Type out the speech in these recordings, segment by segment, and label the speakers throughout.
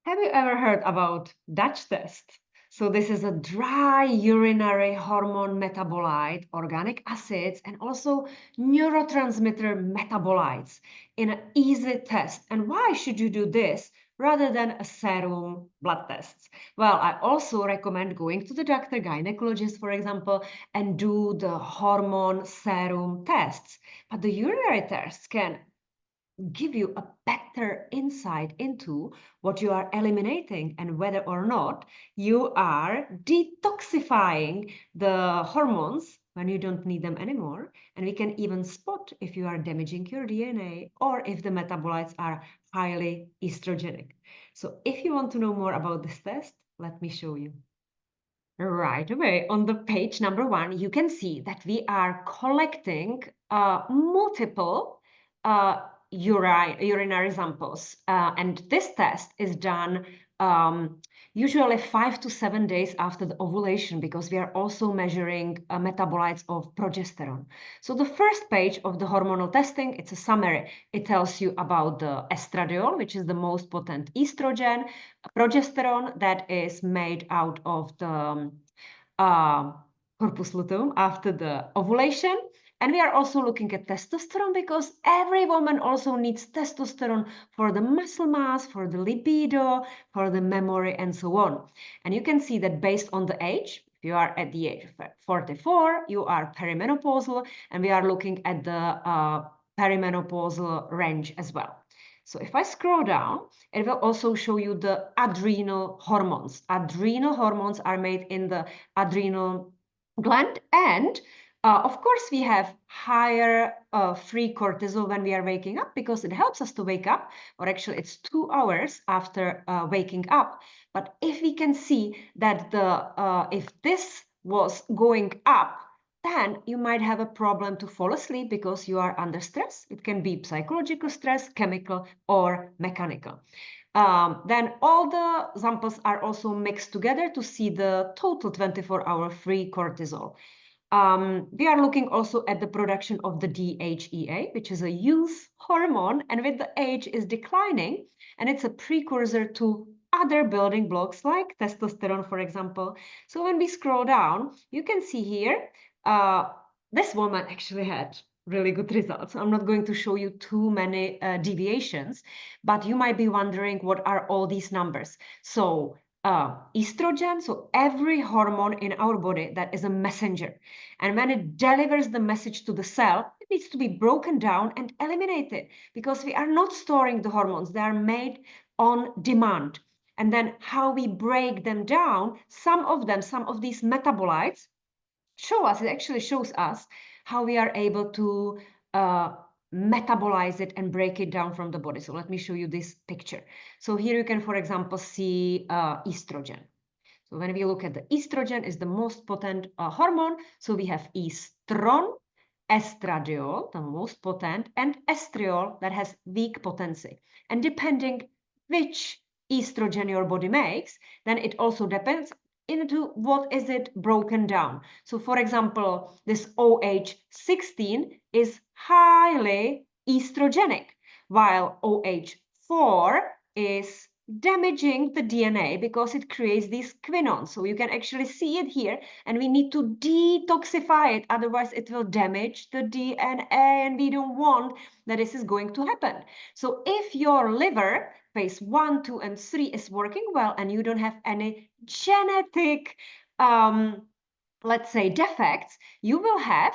Speaker 1: Have you ever heard about Dutch test? So this is a dry urinary hormone metabolite, organic acids, and also neurotransmitter metabolites in an easy test. And why should you do this rather than a serum blood tests? Well, I also recommend going to the doctor, gynecologist, for example, and do the hormone serum tests. But the urinary tests can give you a better insight into what you are eliminating and whether or not you are detoxifying the hormones when you don't need them anymore. And we can even spot if you are damaging your DNA or if the metabolites are highly estrogenic. So if you want to know more about this test, let me show you. Right away, on the page number 1, you can see that we are collecting multiple urinary samples. And this test is done usually 5 to 7 days after the ovulation, because we are also measuring metabolites of progesterone. So the first page of the hormonal testing, it's a summary. It tells you about the estradiol, which is the most potent estrogen, progesterone that is made out of the corpus luteum after the ovulation. And we are also looking at testosterone because every woman also needs testosterone for the muscle mass, for the libido, for the memory, and so on. And you can see that based on the age, if you are at the age of 44, you are perimenopausal, and we are looking at the perimenopausal range as well. So if I scroll down, it will also show you the adrenal hormones. Adrenal hormones are made in the adrenal gland, and of course, we have higher free cortisol when we are waking up because it helps us to wake up, or actually it's 2 hours after waking up. But if we can see that if this was going up, then you might have a problem to fall asleep because you are under stress. It can be psychological stress, chemical, or mechanical. Then all the samples are also mixed together to see the total 24-hour free cortisol. We are looking also at the production of the DHEA, which is a youth hormone, and with the age is declining, and it's a precursor to other building blocks like testosterone, for example. So when we scroll down, you can see here, this woman actually had really good results. I'm not going to show you too many deviations, but you might be wondering what are all these numbers. So estrogen, so every hormone in our body that is a messenger. And when it delivers the message to the cell, it needs to be broken down and eliminated because we are not storing the hormones. They are made on demand. And then how we break them down, some of these metabolites show us, it actually shows us how we are able to metabolize it and break it down from the body. So let me show you this picture. So here you can, for example, see estrogen. So when we look at the estrogen is the most potent hormone. So we have estron, estradiol, the most potent, and estriol that has weak potency. And depending which estrogen your body makes, then it also depends into what is it broken down. So for example, this OH16 is highly estrogenic, while OH4 is damaging the DNA because it creates these quinones. So you can actually see it here, and we need to detoxify it, otherwise it will damage the DNA, and we don't want that this is going to happen. So if your liver phase 1, 2, and 3 is working well, and you don't have any genetic, let's say, defects, you will have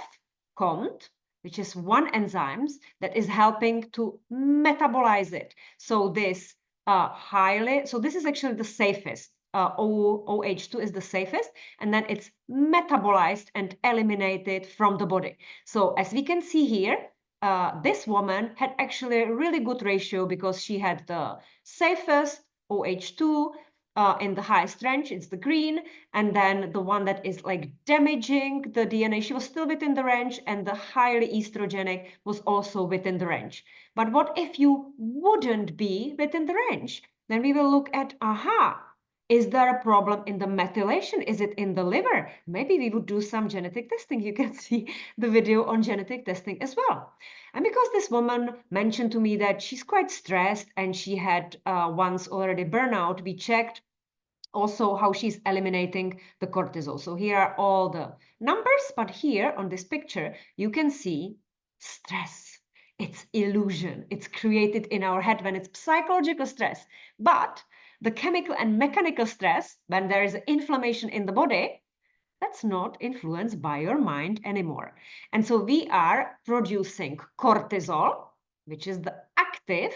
Speaker 1: COMT, which is one enzyme that is helping to metabolize it. So this so this is actually the safest. OH2 is the safest, and then it's metabolized and eliminated from the body. So as we can see here, this woman had actually a really good ratio because she had the safest OH2 in the highest range, it's the green, and then the one that is like damaging the DNA, she was still within the range, and the highly estrogenic was also within the range. But what if you wouldn't be within the range? Then we will look at, Is there a problem in the methylation? Is it in the liver? Maybe we would do some genetic testing. You can see the video on genetic testing as well. And because this woman mentioned to me that she's quite stressed and she had once already burnout, we checked also how she's eliminating the cortisol. So here are all the numbers, but here on this picture, you can see stress. It's illusion. It's created in our head when it's psychological stress. But the chemical and mechanical stress, when there is inflammation in the body, that's not influenced by your mind anymore. And so we are producing cortisol, which is the active,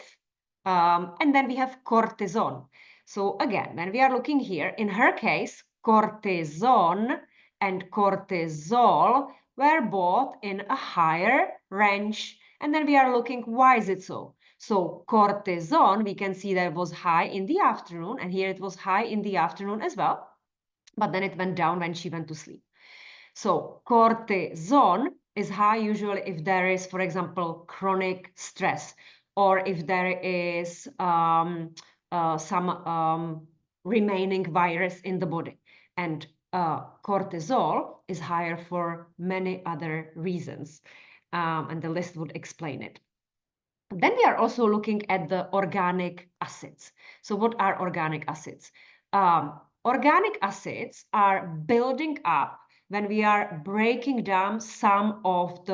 Speaker 1: and then we have cortisone. So again, when we are looking here, in her case, cortisone and cortisol were both in a higher range. And then we are looking, why is it so? So cortisone, we can see that it was high in the afternoon, and here it was high in the afternoon as well. But then it went down when she went to sleep. So cortisone is high usually if there is, for example, chronic stress, or if there is some remaining virus in the body. And cortisol is higher for many other reasons. And the list would explain it. Then we are also looking at the organic acids. So what are organic acids? Organic acids are building up when we are breaking down some of the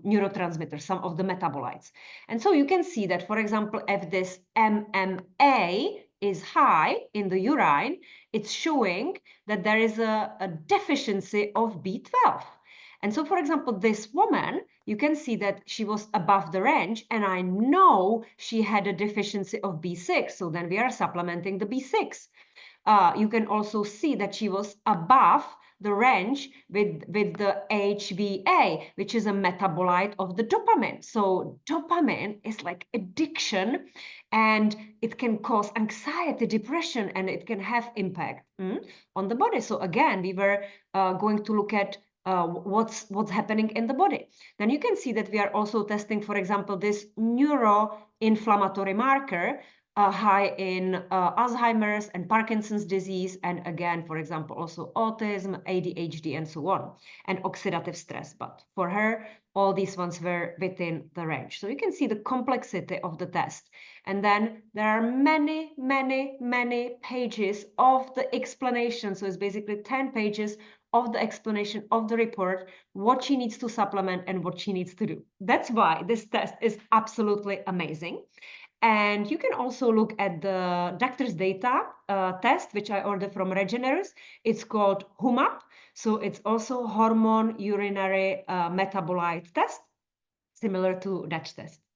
Speaker 1: neurotransmitters, some of the metabolites. And so you can see that, for example, if this MMA is high in the urine, it's showing that there is a deficiency of B12. And so, for example, this woman, you can see that she was above the range, and I know she had a deficiency of B6. So then we are supplementing the B6. You can also see that she was above the range with the HVA, which is a metabolite of the dopamine. So dopamine is like addiction, and it can cause anxiety, depression, and it can have impact on the body. So again, we were going to look at what's happening in the body. Then you can see that we are also testing, for example, this neuroinflammatory marker, high in Alzheimer's and Parkinson's disease, and again, for example, also autism, ADHD, and so on, and oxidative stress. But for her, all these ones were within the range. So you can see the complexity of the test. And then there are many, many, many pages of the explanation. So it's basically 10 pages of the explanation of the report, what she needs to supplement and what she needs to do. That's why this test is absolutely amazing. And you can also look at the doctor's data test, which I ordered from Regenerus. It's called HUMAP. So it's also hormone urinary metabolite test, similar to Dutch test.